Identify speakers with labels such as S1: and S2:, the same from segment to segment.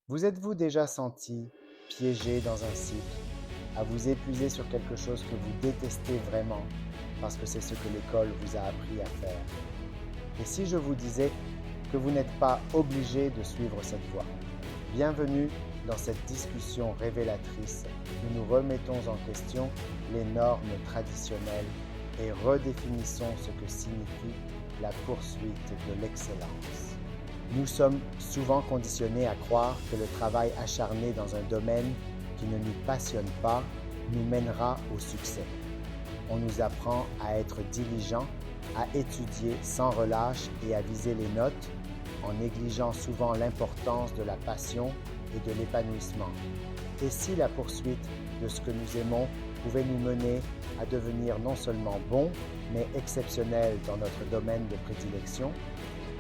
S1: Vous êtes-vous déjà senti piégé dans un cycle, à vous épuiser sur quelque chose que vous détestez vraiment, parce que c'est ce que l'école vous a appris à faire? Et si je vous disais que vous n'êtes pas obligé de suivre cette voie? Bienvenue dans cette discussion révélatrice où nous remettons en question les normes traditionnelles et redéfinissons ce que signifie la poursuite de l'excellence. Nous sommes souvent conditionnés à croire que le travail acharné dans un domaine qui ne nous passionne pas nous mènera au succès. On nous apprend à être diligent, à étudier sans relâche et à viser les notes, en négligeant souvent l'importance de la passion et de l'épanouissement. Et si la poursuite de ce que nous aimons pouvait nous mener à devenir non seulement bons, mais exceptionnels dans notre domaine de prédilection?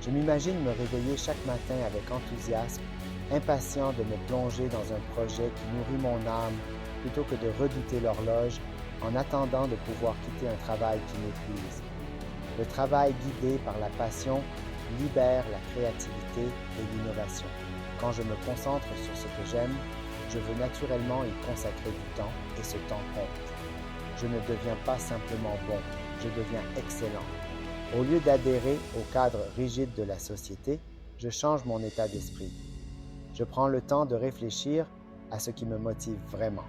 S1: Je m'imagine me réveiller chaque matin avec enthousiasme, impatient de me plonger dans un projet qui nourrit mon âme plutôt que de redouter l'horloge en attendant de pouvoir quitter un travail qui m'épuise. Le travail guidé par la passion libère la créativité et l'innovation. Quand je me concentre sur ce que j'aime, je veux naturellement y consacrer du temps et ce temps compte. Je ne deviens pas simplement bon, je deviens excellent. Au lieu d'adhérer au cadre rigide de la société, je change mon état d'esprit. Je prends le temps de réfléchir à ce qui me motive vraiment.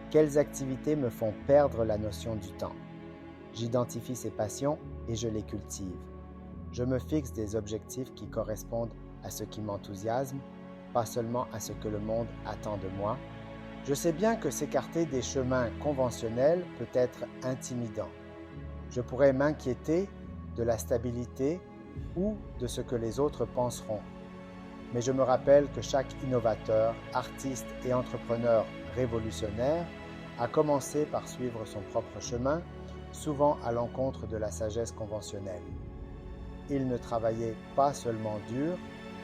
S1: Quelles activités me font perdre la notion du temps? J'identifie ces passions et je les cultive. Je me fixe des objectifs qui correspondent à ce qui m'enthousiasme, pas seulement à ce que le monde attend de moi. Je sais bien que s'écarter des chemins conventionnels peut être intimidant. Je pourrais m'inquiéter de la stabilité ou de ce que les autres penseront. Mais je me rappelle que chaque innovateur, artiste et entrepreneur révolutionnaire a commencé par suivre son propre chemin, souvent à l'encontre de la sagesse conventionnelle. Ils ne travaillaient pas seulement dur,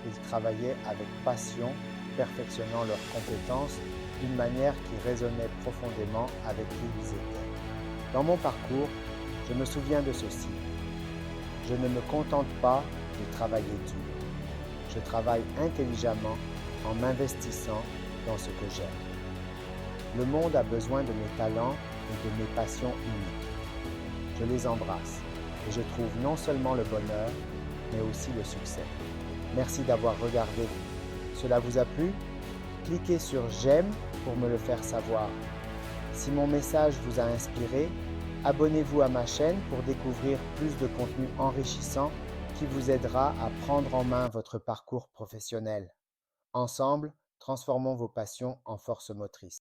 S1: ils travaillaient avec passion, perfectionnant leurs compétences d'une manière qui résonnait profondément avec qui ils étaient. Dans mon parcours, je me souviens de ceci. Je ne me contente pas de travailler dur. Je travaille intelligemment en m'investissant dans ce que j'aime. Le monde a besoin de mes talents et de mes passions uniques. Je les embrasse et je trouve non seulement le bonheur, mais aussi le succès. Merci d'avoir regardé. Cela vous a plu? Cliquez sur j'aime pour me le faire savoir. Si mon message vous a inspiré, abonnez-vous à ma chaîne pour découvrir plus de contenu enrichissant qui vous aidera à prendre en main votre parcours professionnel. Ensemble, transformons vos passions en force motrice.